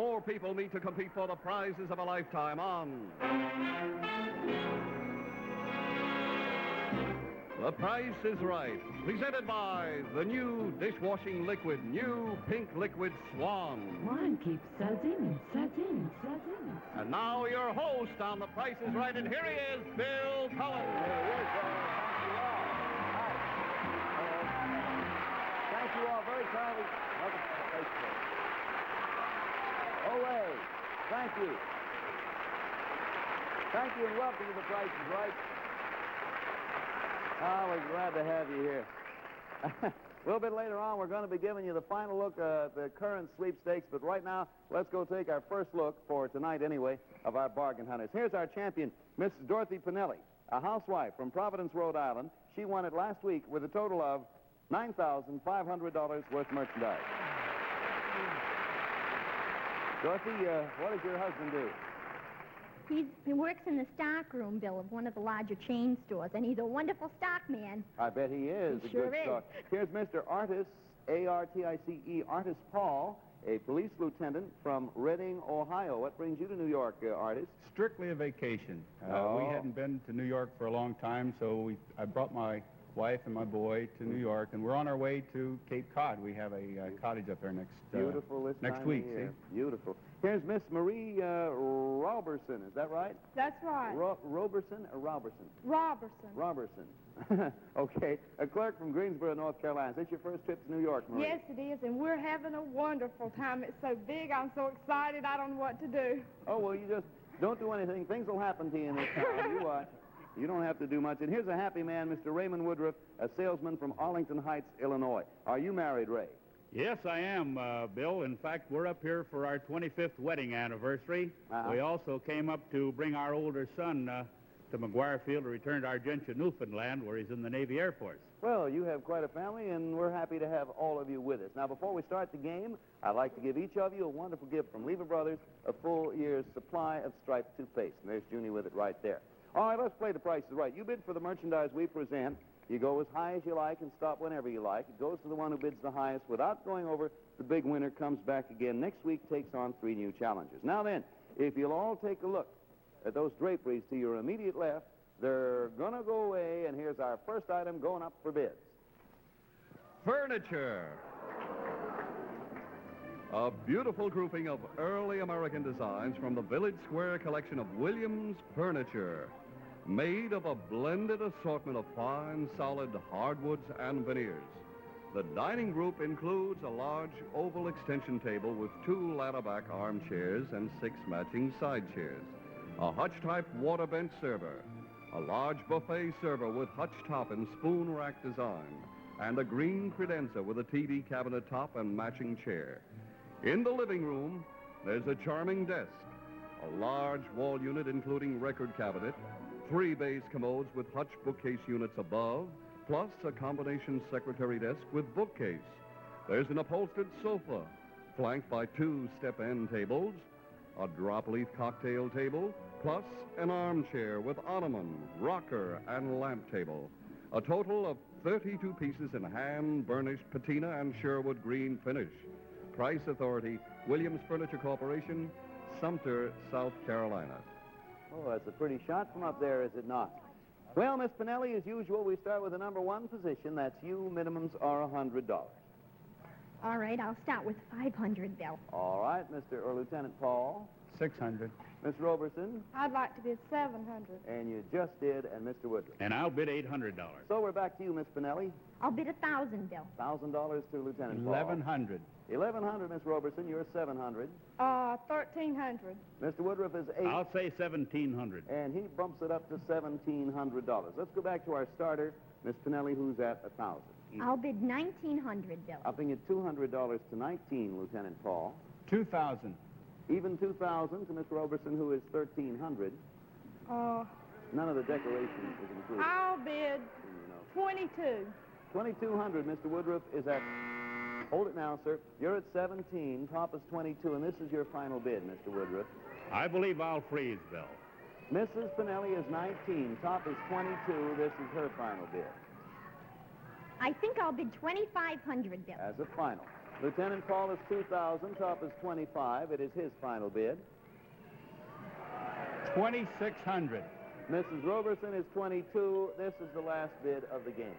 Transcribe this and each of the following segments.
four people meet to compete for the prizes of a lifetime on The Price is Right, presented by the new dishwashing liquid, new pink liquid Swan. Swan keeps sudsing and sudsing and sudsing. And now your host on The Price is Right, and here he is, Bill Cullen. Thank you all very kindly. Welcome to The Price is Right. Olay. Thank you. Thank you and welcome to The Price is Right. Oh, we're glad to have you here. A little bit later on, we're going to be giving you the final look at the current sweepstakes, but right now, let's go take our first look, for tonight anyway, of our bargain hunters. Here's our champion, Mrs. Dorothy Pinelli, a housewife from Providence, Rhode Island. She won it last week with a total of $9,500 worth merchandise. Dorothy, what does your husband do? He works in the stock room, Bill, of one of the larger chain stores, and he's a wonderful stock man. I bet he is. He a sure good is. stock. Here's Mr. Artis, A-R-T-I-C-E, Artis Paul, a police lieutenant from Reading, Ohio. What brings you to New York, Artis? Strictly a vacation. We hadn't been to New York for a long time, so I brought my wife and my boy to New York, and we're on our way to Cape Cod. We have a cottage up there next Beautiful this next time week. Of year. See? Beautiful. Here's Miss Marie Roberson. Is that right? That's right. Roberson or Robertson? Robertson. Robertson. Okay. A clerk from Greensboro, North Carolina. Is this your first trip to New York, Marie? Yes, it is, and we're having a wonderful time. It's so big, I'm so excited, I don't know what to do. Oh, well, you just don't do anything. Things will happen to you in this town. You watch. You don't have to do much. And here's a happy man, Mr. Raymond Woodruff, a salesman from Arlington Heights, Illinois. Are you married, Ray? Yes, I am, Bill. In fact, we're up here for our 25th wedding anniversary. Uh-huh. We also came up to bring our older son to McGuire Field to return to Argentia, Newfoundland, where he's in the Navy Air Force. Well, you have quite a family, and we're happy to have all of you with us. Now, before we start the game, I'd like to give each of you a wonderful gift from Lever Brothers, a full year's supply of striped toothpaste. And there's Junie with it right there. All right, let's play The Price is Right. You bid for the merchandise we present. You go as high as you like and stop whenever you like. It goes to the one who bids the highest. Without going over, the big winner comes back again. Next week takes on 3 new challenges. Now then, if you'll all take a look at those draperies to your immediate left, they're going to go away, and here's our first item going up for bids. Furniture. A beautiful grouping of early American designs from the Village Square collection of Williams Furniture, made of a blended assortment of fine, solid hardwoods and veneers. The dining group includes a large oval extension table with 2 ladder-back armchairs and 6 matching side chairs, a hutch-type water bench server, a large buffet server with hutch top and spoon rack design, and a green credenza with a TV cabinet top and matching chair. In the living room, there's a charming desk, a large wall unit including record cabinet, 3 base commodes with hutch bookcase units above, plus a combination secretary desk with bookcase. There's an upholstered sofa, flanked by 2 step-end tables, a drop-leaf cocktail table, plus an armchair with ottoman, rocker, and lamp table. A total of 32 pieces in hand-burnished patina and Sherwood green finish. Price authority, Williams Furniture Corporation, Sumter, South Carolina. Oh, that's a pretty shot from up there, is it not? Well, Miss Pinelli, as usual, we start with the number 1 position. That's you. Minimums are $100. All right, I'll start with 500, Bill. All right, Mr. or Lieutenant Paul. 600. Miss Roberson. I'd like to bid 700. And you just did, and Mr. Woodruff. And I'll bid $800. So we're back to you, Miss Pinelli. I'll bid 1,000, Bill. $1,000 to Lieutenant Paul. 1,100. 1,100, Miss Roberson. You're 700. 1,300. Mr. Woodruff is 8. I'll say 1,700. And he bumps it up to $1,700. Let's go back to our starter, Miss Pinelli, who's at 1,000. I'll bid 1,900, Bill. Upping it $200 to 19, Lieutenant Paul. 2,000. Even 2,000 to Miss Roberson, who is 1,300. None of the decoration is included. I'll bid 22. 2,200, Mr. Woodruff is at... Hold it now, sir. You're at 17, top is 22, and this is your final bid, Mr. Woodruff. I believe I'll freeze, Bill. Mrs. Pinelli is 19, top is 22, this is her final bid. I think I'll bid 2,500, Bill. As a final. Lieutenant Paul is 2,000. Top is 25. It is his final bid. 2,600. Mrs. Roberson is 22. This is the last bid of the game.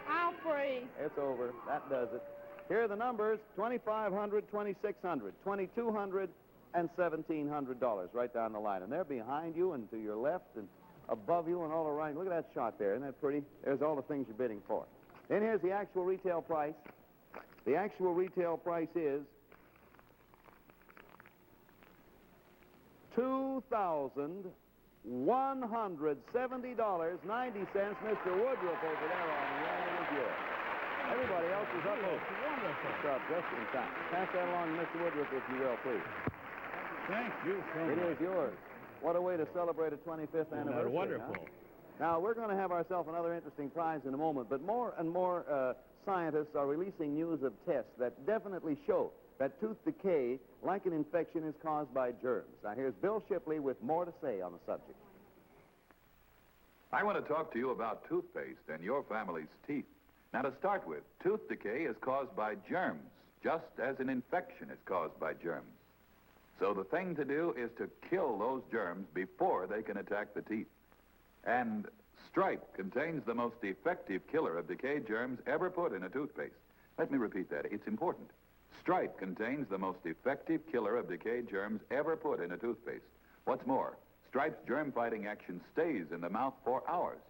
I'll freeze. It's over. That does it. Here are the numbers: 2,500, 2,600, 2,200, and $1,700 right down the line. And they're behind you and to your left and above you and all around. Look at that shot there. Isn't that pretty? There's all the things you're bidding for. Then here's the actual retail price. The actual retail price is $2,170.90. Mr. Woodruff over there on the end is yours. Everybody else is up. Wonderful. Just in time. Pass that along to Mr. Woodruff, if you will, please. Thank you so It much. is yours. What a way to celebrate a 25th anniversary. Wonderful. Huh? Now, we're going to have ourselves another interesting prize in a moment, but more and more scientists are releasing news of tests that definitely show that tooth decay, like an infection, is caused by germs. Now, here's Bill Shipley with more to say on the subject. I want to talk to you about toothpaste and your family's teeth. Now, to start with, tooth decay is caused by germs, just as an infection is caused by germs. So the thing to do is to kill those germs before they can attack the teeth. And Stripe contains the most effective killer of decayed germs ever put in a toothpaste. Let me repeat that. It's important. Stripe contains the most effective killer of decayed germs ever put in a toothpaste. What's more, Stripe's germ-fighting action stays in the mouth for hours.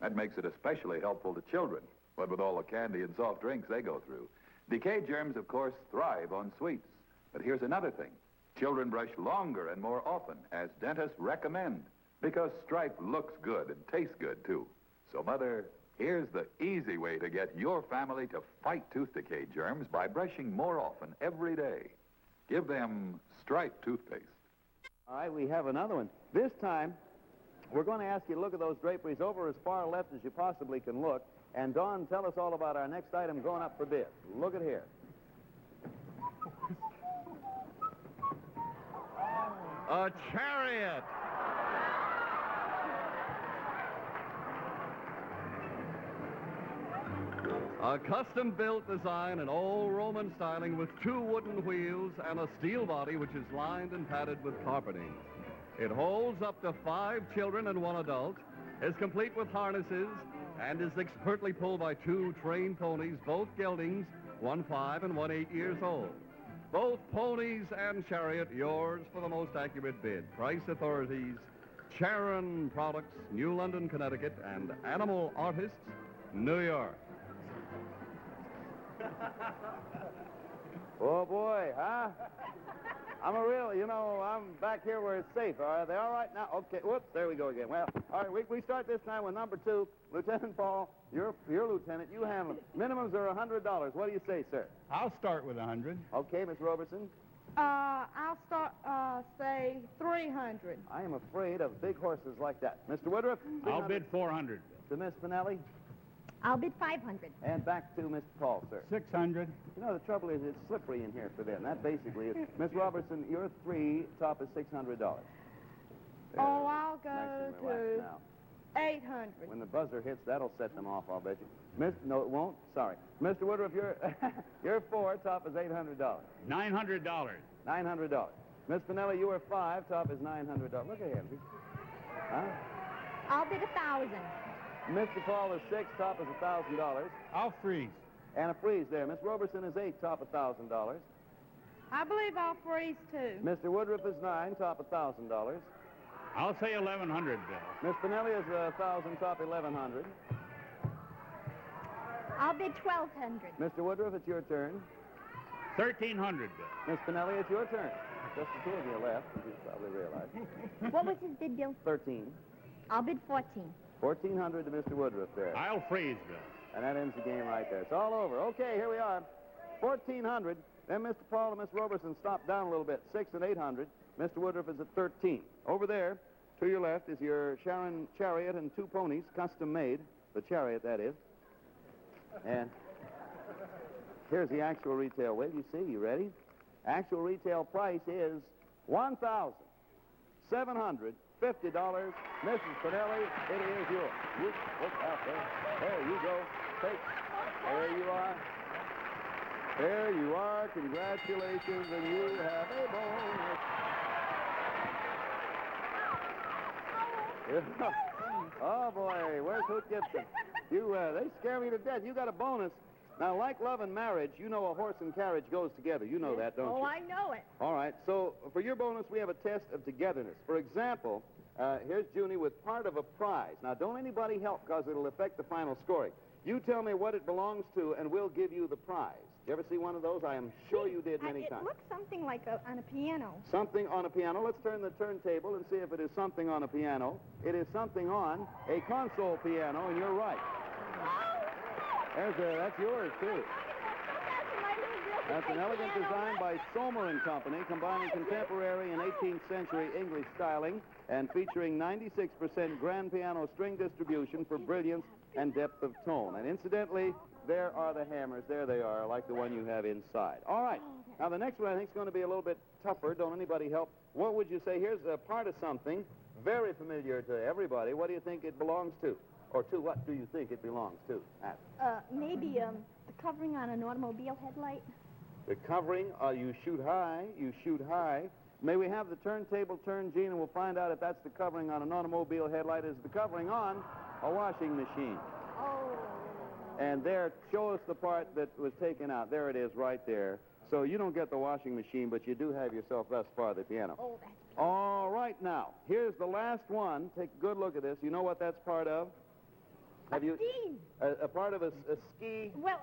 That makes it especially helpful to children, what with all the candy and soft drinks they go through. Decayed germs, of course, thrive on sweets. But here's another thing. Children brush longer and more often, as dentists recommend, because Stripe looks good and tastes good, too. So, Mother, here's the easy way to get your family to fight tooth decay germs by brushing more often every day. Give them Stripe toothpaste. All right, we have another one. This time, we're going to ask you to look at those draperies over as far left as you possibly can look. And, Dawn, tell us all about our next item going up for bid. Look at here. A chariot. A custom-built design in old Roman styling with 2 wooden wheels and a steel body which is lined and padded with carpeting. It holds up to 5 children and 1 adult, is complete with harnesses, and is expertly pulled by 2 trained ponies, both geldings, one 5 and one 8 years old. Both ponies and chariot yours for the most accurate bid. Price authorities, Charon Products, New London, Connecticut, and Animal Artists, New York. Oh, boy, huh? I'm back here where it's safe. Are they all right now? Okay, whoops, there we go again. Well, all right, we start this time with number 2. Lieutenant Paul, you're lieutenant. You handle it. Minimums are $100. What do you say, sir? I'll start with 100. Okay, Miss Robertson. I'll start, say, 300. I am afraid of big horses like that. Mr. Woodruff? I'll bid 400. To Miss Spinelli. I'll bid 500. And back to Mr. Paul, sir. 600. You know, the trouble is it's slippery in here for them. That basically is. Miss Robertson, your 3 top is $600. Oh, I'll go Nice and to relaxed now. 800. When the buzzer hits, that'll set them off, I'll bet you. No, it won't. Sorry. Mr. Woodruff, your 4 top is $800. $900. $900. Miss Spinelli, you are 5, top is $900. Look at him. Huh? I'll bid 1,000. Mr. Paul is 6, top is $1,000. I'll freeze. And a freeze there. Miss Roberson is 8, top $1,000. I believe I'll freeze, too. Mr. Woodruff is 9, top $1,000. I'll say 1,100, Bill. Miss Spinelli is 1,000, top 1,100. I'll bid 1,200. Mr. Woodruff, it's your turn. 1,300, Bill. Miss Spinelli, it's your turn. Just the 2 of you left, as you probably realize. What was his bid, Bill? 13. I'll bid 14. 1,400 to Mr. Woodruff there. I'll freeze, Bill. And that ends the game right there. It's all over. Okay, here we are. 1,400. Then Mr. Paul and Miss Roberson stop down a little bit. 6 and 800. Mr. Woodruff is at 13. Over there, to your left, is your Charon chariot and 2 ponies, custom made. The chariot, that is. And here's the actual retail weight. You see, you ready? Actual retail price is $1,750. Mrs. Spinelli, it is yours. Look out there. There you go. Take. There you are. There you are. Congratulations, and you have a bonus. Oh, boy. Where's Hoot Gibson? They scare me to death. You got a bonus. Now, like love and marriage, you know a horse and carriage goes together. You know that, don't you? Oh, I know it. All right. So for your bonus, we have a test of togetherness. For example, here's Junie with part of a prize. Now, don't anybody help because it'll affect the final scoring. You tell me what it belongs to, and we'll give you the prize. You ever see one of those? I am sure you did many times. It looks something like on a piano. Something on a piano. Let's turn the turntable and see if it is something on a piano. It is something on a console piano, and you're right. That's yours, too. That's an elegant design by Somer & Company, combining contemporary and 18th century English styling and featuring 96% grand piano string distribution for brilliance and depth of tone. And incidentally, there are the hammers. There they are, like the one you have inside. All right. Now, the next one I think is going to be a little bit tougher. Don't anybody help? What would you say? Here's a part of something very familiar to everybody. What do you think it belongs to? Or to what do you think it belongs to? Maybe the covering on an automobile headlight. The covering, you shoot high, you shoot high. May we have the turntable turn, Gene, and we'll find out if that's the covering on an automobile headlight. Is the covering on a washing machine? Oh. And there, show us the part that was taken out. There it is right there. So you don't get the washing machine, but you do have yourself thus far the piano. Oh, that's... All right, now, here's the last one. Take a good look at this. You know what that's part of? Have you a part of a ski? Well,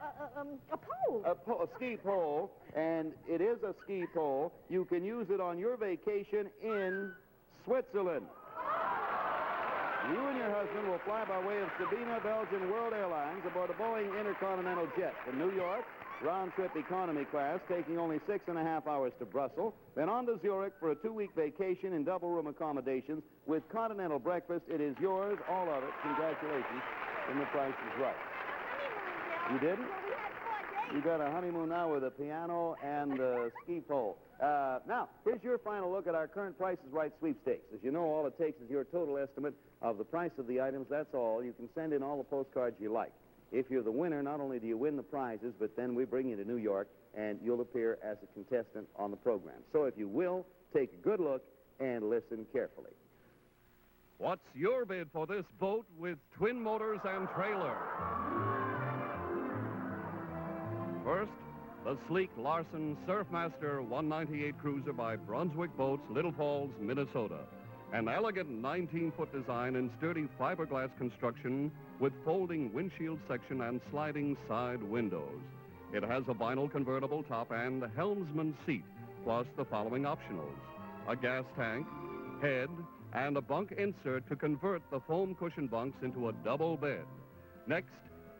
a pole. A ski pole, and it is a ski pole. You can use it on your vacation in Switzerland. You and your husband will fly by way of Sabena, Belgian World Airlines aboard a Boeing Intercontinental jet from New York, round-trip economy class, taking only 6.5 hours to Brussels, then on to Zurich for a 2-week vacation in double-room accommodations with continental breakfast. It is yours, all of it. Congratulations. And the price is right. You didn't? Well, we had 4 days. You got a honeymoon now with a piano and a ski pole. Now, here's your final look at our current Price is Right sweepstakes. As you know, all it takes is your total estimate of the price of the items. That's all. You can send in all the postcards you like. If you're the winner, not only do you win the prizes, but then we bring you to New York, and you'll appear as a contestant on the program. So if you will, take a good look and listen carefully. What's your bid for this boat with twin motors and trailer? First, the sleek Larson Surfmaster 198 cruiser by Brunswick Boats, Little Falls, Minnesota. An elegant 19-foot design and sturdy fiberglass construction with folding windshield section and sliding side windows. It has a vinyl convertible top and helmsman seat, plus the following optionals: a gas tank, head, and a bunk insert to convert the foam cushion bunks into a double bed. Next,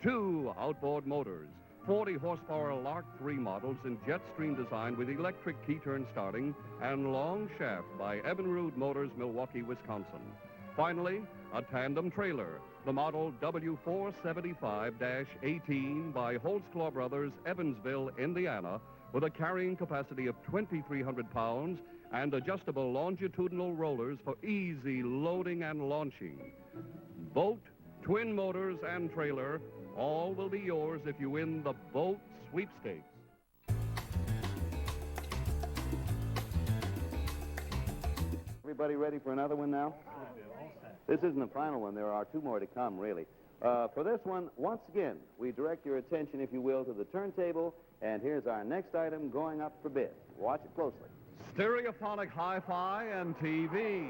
2 outboard motors, 40 horsepower Lark 3 models in Jetstream design with electric key turn starting and long shaft by Evinrude Motors, Milwaukee, Wisconsin. Finally, a tandem trailer, the model W475-18 by Holtzclaw Brothers, Evansville, Indiana, with a carrying capacity of 2,300 pounds and adjustable longitudinal rollers for easy loading and launching. Boat, twin motors, and trailer, all will be yours if you win the boat sweepstakes. Everybody ready for another one now? This isn't the final one. There are 2 more to come, really. For this one, once again, we direct your attention, if you will, to the turntable, and here's our next item going up for bid. Watch it closely. Stereophonic hi-fi and TV.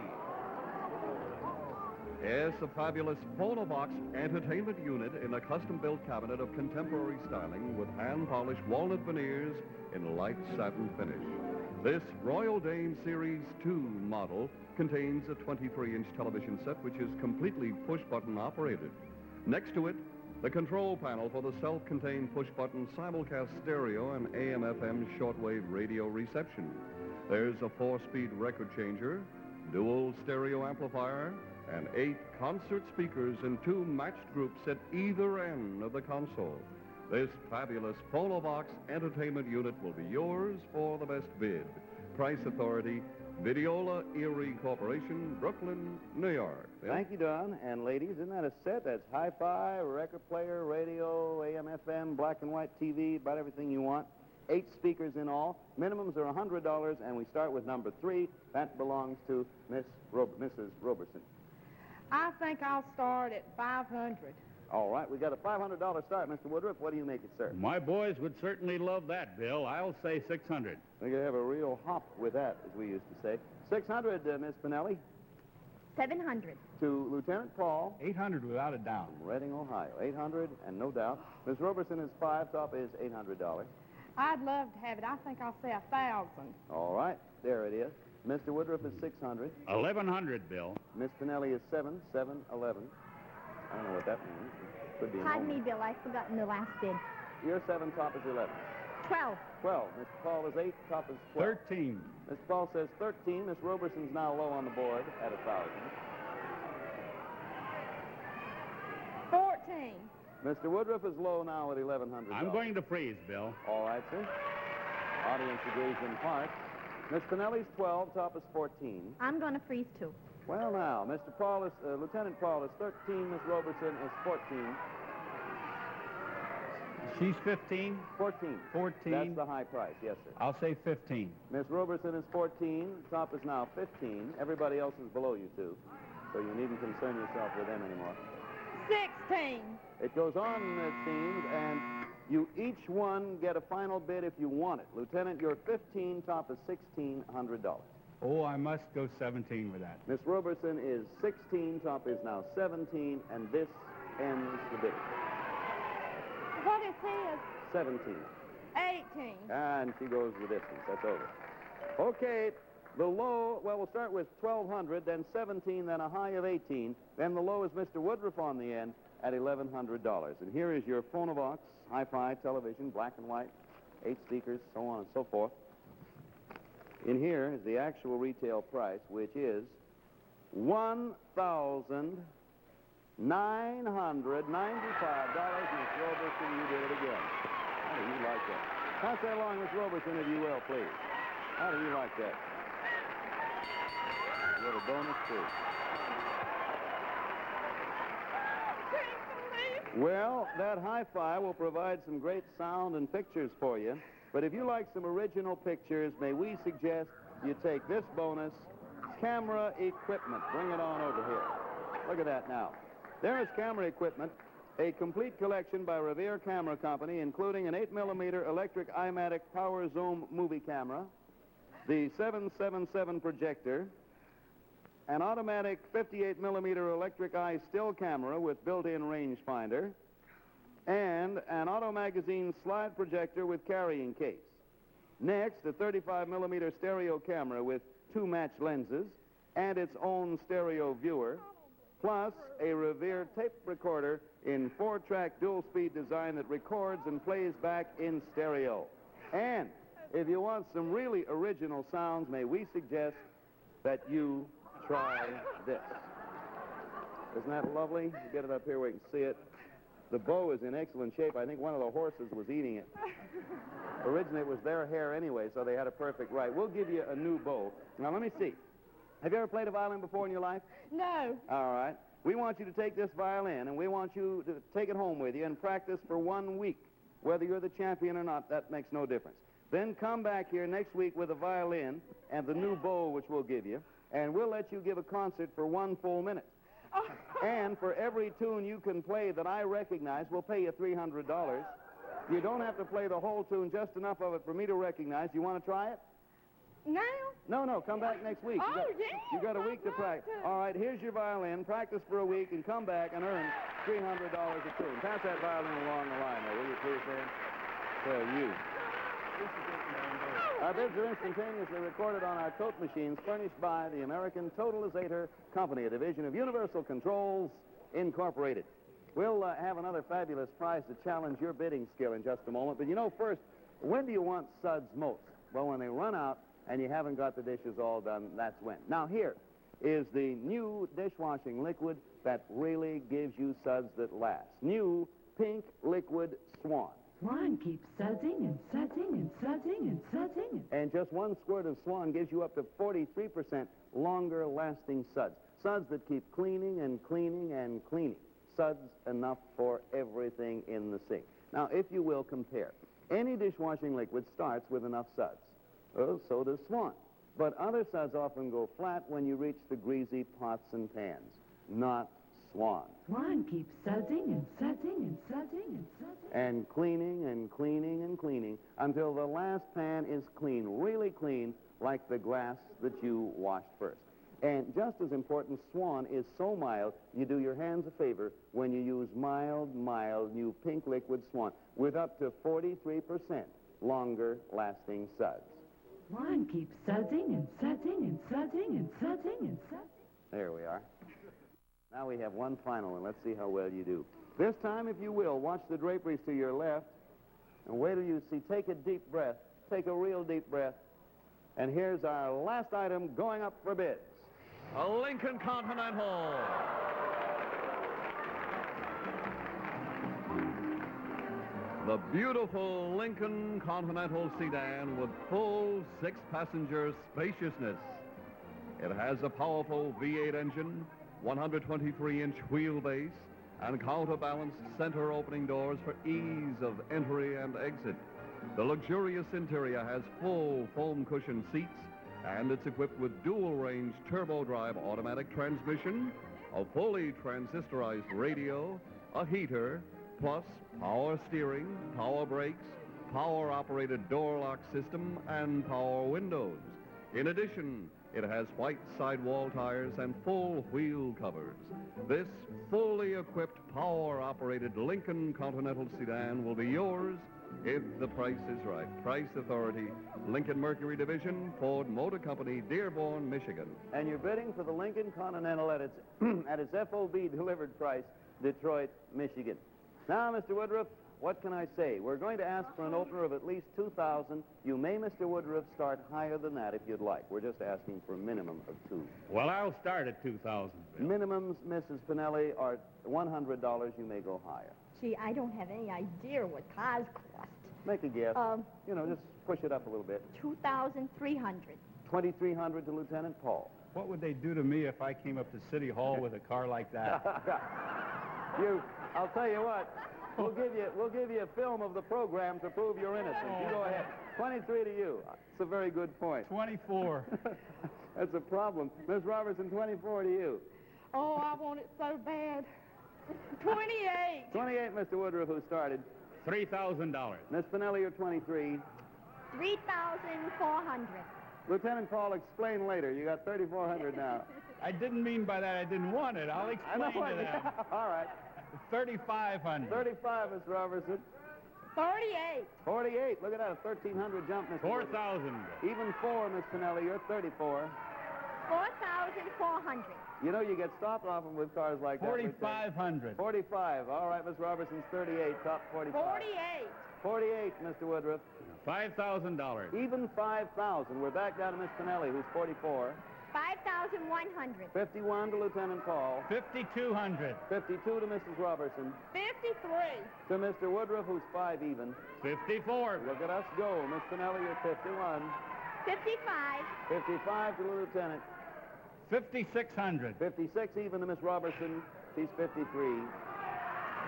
Yes, a fabulous Phonobox entertainment unit in a custom-built cabinet of contemporary styling with hand-polished walnut veneers in light satin finish. This Royal Dane Series 2 model contains a 23-inch television set which is completely push-button operated. Next to it, the control panel for the self-contained push-button simulcast stereo and AM/FM shortwave radio reception. There's a 4-speed record changer, dual stereo amplifier, and 8 concert speakers in 2 matched groups at either end of the console. This fabulous Phonobox entertainment unit will be yours for the best bid. Price authority, Videola Erie Corporation, Brooklyn, New York. Thank you, Don. And ladies, isn't that a set? That's hi-fi, record player, radio, AM/FM, black and white TV, about everything you want. 8 speakers in all. Minimums are $100, and we start with number 3. That belongs to Mrs. Roberson. I think I'll start at 500. All right, we got a $500 start, Mr. Woodruff. What do you make it, sir? My boys would certainly love that, Bill. I'll say 600. We're going to have a real hop with that, as we used to say. 600, Miss Pinelli. 700. To Lieutenant Paul. 800 without a doubt. From Reading, Ohio. 800, and no doubt. Miss Roberson is 5. Top is $800. I'd love to have it. I think I'll say 1,000. All right, there it is. Mr. Woodruff is 600. 1,100, Bill. Miss Pinelli is 7. 7, 11. I don't know what that means. It could be. Pardon me, Bill. I've forgotten the last bid. Your 7, top is 11. 12. 12. Mr. Paul is 8. Top is 12. 13. Mr. Paul says 13. Miss Roberson's now low on the board at 1,000. 14. Mr. Woodruff is low now at $1,100. I'm going to freeze, Bill. All right, sir. Audience agrees in part. Miss Pinelli's 12. Top is 14. I'm going to freeze too. Well, now, Mr. Paul is, Lieutenant Paul is 13. Miss Roberson is 14. She's 15. 14. 14. That's the high price, yes, sir. I'll say 15. Miss Roberson is 14. Top is now 15. Everybody else is below you, too. So you needn't concern yourself with them anymore. 16. It goes on, it seems, and you each one get a final bid if you want it. Lieutenant, you're 15. Top is $1,600. Oh, I must go 17 with that. Miss Roberson is 16. Top is now 17, and this ends the bidding. What is his? 17. 18. And she goes the distance. That's over. Okay, the low, well, we'll start with 1,200, then 17, then a high of 18. Then the low is Mr. Woodruff on the end at $1,100. And here is your Phonovox, hi-fi television, black and white, 8 speakers, so on and so forth. In here is the actual retail price, which is $1,995. Miss Roberson, you did it again. How do you like that? Pass that along, Miss Roberson, if you will, please. How do you like that? A little bonus, too. Well, that hi-fi will provide some great sound and pictures for you. But if you like some original pictures, may we suggest you take this bonus, camera equipment. Bring it on over here. Look at that now. There is camera equipment, a complete collection by Revere Camera Company, including an 8mm electric iMatic Power Zoom movie camera, the 777 projector, an automatic 58mm electric eye still camera with built-in rangefinder, and an Auto Magazine slide projector with carrying case. Next, a 35mm stereo camera with 2 match lenses and its own stereo viewer, plus a Revere tape recorder in 4-track dual-speed design that records and plays back in stereo. And if you want some really original sounds, may we suggest that you try this. Isn't that lovely? Get it up here where you can see it. The bow is in excellent shape. I think one of the horses was eating it. Originally, it was their hair anyway, so they had a perfect right. We'll give you a new bow. Now, let me see. Have you ever played a violin before in your life? No. All right. We want you to take this violin, and we want you to take it home with you and practice for 1 week. Whether you're the champion or not, that makes no difference. Then come back here next week with a violin and the new bow, which we'll give you, and we'll let you give a concert for 1 full minute. And for every tune you can play that I recognize, we'll pay you $300. You don't have to play the whole tune, just enough of it for me to recognize. You want to try it? Now? No, come back next week. Oh, yeah. You got a week to practice. All right, here's your violin. Practice for a week and come back and earn $300 a tune. Pass that violin along the line there, will you please, Dan? So you. Our bids are instantaneously recorded on our tote machines furnished by the American Totalizator Company, a division of Universal Controls, Incorporated. We'll have another fabulous prize to challenge your bidding skill in just a moment. But you know, first, when do you want suds most? Well, when they run out and you haven't got the dishes all done, that's when. Now, here is the new dishwashing liquid that really gives you suds that last. New Pink Liquid Swan. Swan keeps sudsing and sudsing and sudsing and sudsing. And just 1 squirt of Swan gives you up to 43% longer-lasting suds. Suds that keep cleaning and cleaning and cleaning. Suds enough for everything in the sink. Now, if you will, compare. Any dishwashing liquid starts with enough suds. Well, so does Swan. But other suds often go flat when you reach the greasy pots and pans. Not Swan. Swan keeps sudsing and sudsing and sudsing and sudsing. And cleaning and cleaning and cleaning until the last pan is clean, really clean, like the glass that you washed first. And just as important, Swan is so mild, you do your hands a favor when you use mild new pink liquid Swan with up to 43% longer-lasting suds. Swan keeps sudsing and sudsing and sudsing and sudsing and sudsing. There we are. Now we have one final one. Let's see how well you do. This time, if you will, watch the draperies to your left and wait till you see. Take a deep breath. Take a real deep breath. And here's our last item going up for bids. A Lincoln Continental. The beautiful Lincoln Continental sedan with full six-passenger spaciousness. It has a powerful V8 engine, 123-inch wheelbase, and counterbalanced center opening doors for ease of entry and exit. The luxurious interior has full foam cushion seats, and it's equipped with dual-range turbo-drive automatic transmission, a fully transistorized radio, a heater, plus power steering, power brakes, power-operated door lock system, and power windows. In addition, it has white sidewall tires and full wheel covers. This fully equipped, power-operated Lincoln Continental sedan will be yours if the price is right. Price Authority, Lincoln Mercury Division, Ford Motor Company, Dearborn, Michigan. And you're bidding for the Lincoln Continental at its at its FOB delivered price, Detroit, Michigan. Now, Mr. Woodruff, what can I say? We're going to ask for an opener of at least $2,000. You may, Mr. Woodruff, start higher than that if you'd like. We're just asking for a minimum of $2,000. Well, I'll start at $2,000. Minimums, Mrs. Pinelli, are $100. You may go higher. Gee, I don't have any idea what cars cost. Make a guess. Just push it up a little bit. 2,300. 2,300 to Lieutenant Paul. What would they do to me if I came up to City Hall with a car like that? I'll tell you what. We'll give you a film of the program to prove your innocence. You go ahead. 23 to you. It's a very good point. 24. That's a problem. Miss Robertson, 24 to you. Oh, I want it so bad. 28. 28, Mr. Woodruff, who started. $3,000. Miss Pinelli, you're 23. 3,400. Lieutenant Paul, explain later. You got 3,400 now. I didn't mean by that I didn't want it. I'll explain to them. All right. 3,500. 35, Miss Robertson. 48. 48. Look at that, a 1,300 jump, Miss 4,000. Even 4, Miss Pinelli. You're 34. 4,400. You know, you get stopped often with cars like that. 4,500. 45. All right, Miss Robertson's 38. Top 45. 48. 48, Mr. Woodruff. $5,000. Even 5,000. We're back down to Miss Pinelli, who's 44. 5,100. 51 to Lieutenant Paul. 5,200. 52 to Mrs. Robertson. 53. To Mr. Woodruff, who's 5 even. 54. Look at us go. Miss Pinelli, you're 51. 55. 55 to the Lieutenant. 5,600. 56 even to Miss Robertson. She's 53.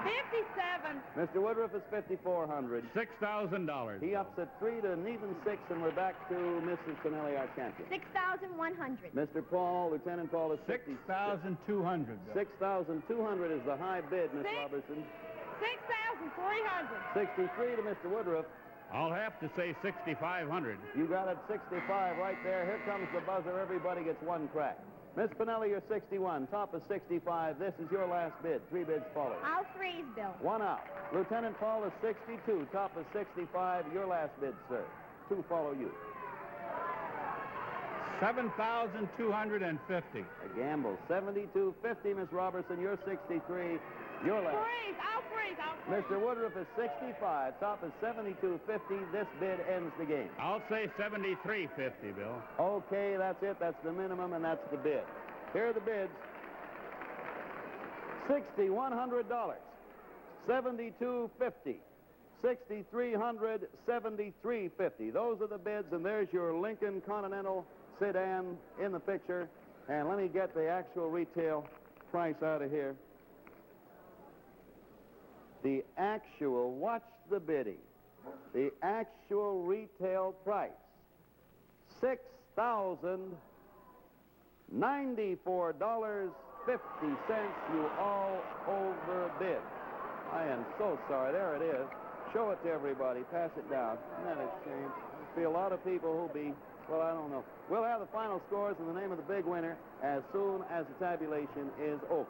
57. Mr. Woodruff is 5,400. $6,000. He ups at 3 to an even 6, and we're back to Mrs. Pinelli, our champion. 6,100. Mr. Paul, Lieutenant Paul is 6,200. 6,200 is the high bid, Miss Robertson. 6,300. 63 to Mr. Woodruff. I'll have to say 6,500. You got it, 65 right there. Here comes the buzzer. Everybody gets one crack. Miss Pinelli, you're 61. Top is 65. This is your last bid. 3 bids follow. I'll freeze, Bill. 1 out. Lieutenant Paul is 62. Top is 65. Your last bid, sir. 2 follow you. 7,250. A gamble. 72.50, Miss Robertson. You're 63. Your last. Freeze. I'll freeze. Mr. Woodruff is 65. Top is 72.50. This bid ends the game. I'll say 73.50, Bill. Okay, that's it. That's the minimum, and that's the bid. Here are the bids. $6,100. $72.50. $6,300. $73.50. Those are the bids, and there's your Lincoln Continental sedan in the picture. And let me get the actual retail price out of here. The actual, watch the bidding. the actual retail price, $6,094.50. You all overbid. I am so sorry. There it is. Show it to everybody. Pass it down. Isn't that a shame? I feel a lot of people who'll be, well, I don't know. We'll have the final scores and the name of the big winner as soon as the tabulation is over.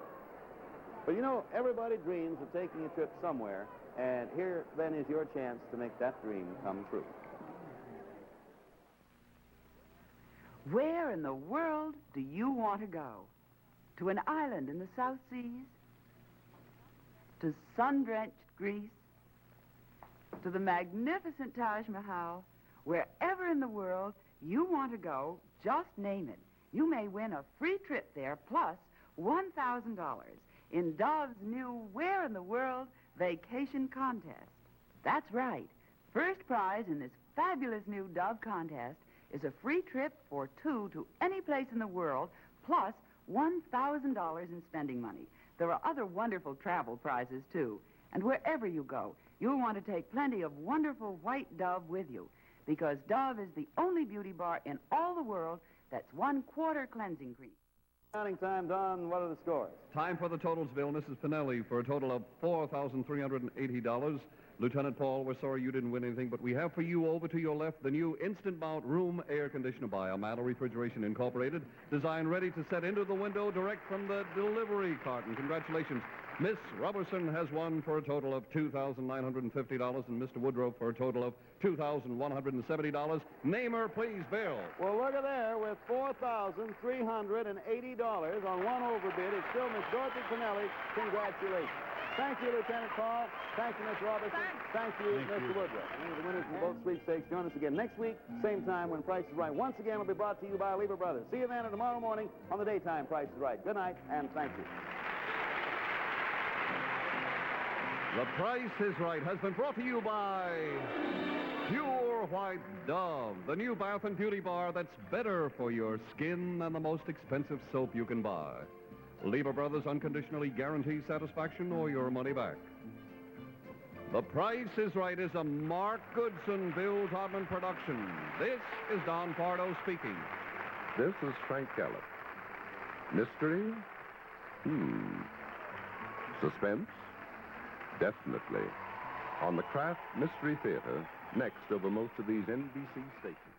But you know, everybody dreams of taking a trip somewhere, and here then is your chance to make that dream come true. Where in the world do you want to go? To an island in the South Seas? To sun-drenched Greece? To the magnificent Taj Mahal? Wherever in the world you want to go, just name it. You may win a free trip there plus $1,000 in Dove's new Where in the World Vacation Contest. That's right. First prize in this fabulous new Dove contest is a free trip for two to any place in the world plus $1,000 in spending money. There are other wonderful travel prizes, too. And wherever you go, you'll want to take plenty of wonderful white Dove with you, because Dove is the only beauty bar in all the world that's 1/4 cleansing cream. Counting time, Don. What are the scores? Time for the totals, Bill. Mrs. Pinelli for a total of $4,380. Lieutenant Paul, we're sorry you didn't win anything, but we have for you over to your left the new Instant Mount Room Air Conditioner by Amato Refrigeration Incorporated, designed ready to set into the window direct from the delivery carton. Congratulations. Miss Robertson has won for a total of $2,950, and Mr. Woodrow for a total of $2,170. Name her, please, Bill. Well, look at there with $4,380 on one overbid. It's still Miss Dorothy Pinelli. Congratulations. Thank you, Lieutenant Paul. Thank you, Miss Robertson. Thank you, Mr. Woodrow. And the winners from both sweepstakes, join us again next week, same time when Price is Right. Once again, will be brought to you by Lever Brothers. See you then and tomorrow morning on the daytime Price is Right. Good night, and thank you. The Price is Right has been brought to you by Pure White Dove, the new bath and beauty bar that's better for your skin than the most expensive soap you can buy. Lever Brothers unconditionally guarantee satisfaction or your money back. The Price is Right is a Mark Goodson, Bill Todman production. This is Don Pardo speaking. This is Frank Gallup. Mystery? Suspense? Definitely. On the Kraft Mystery Theater, next over most of these NBC stations.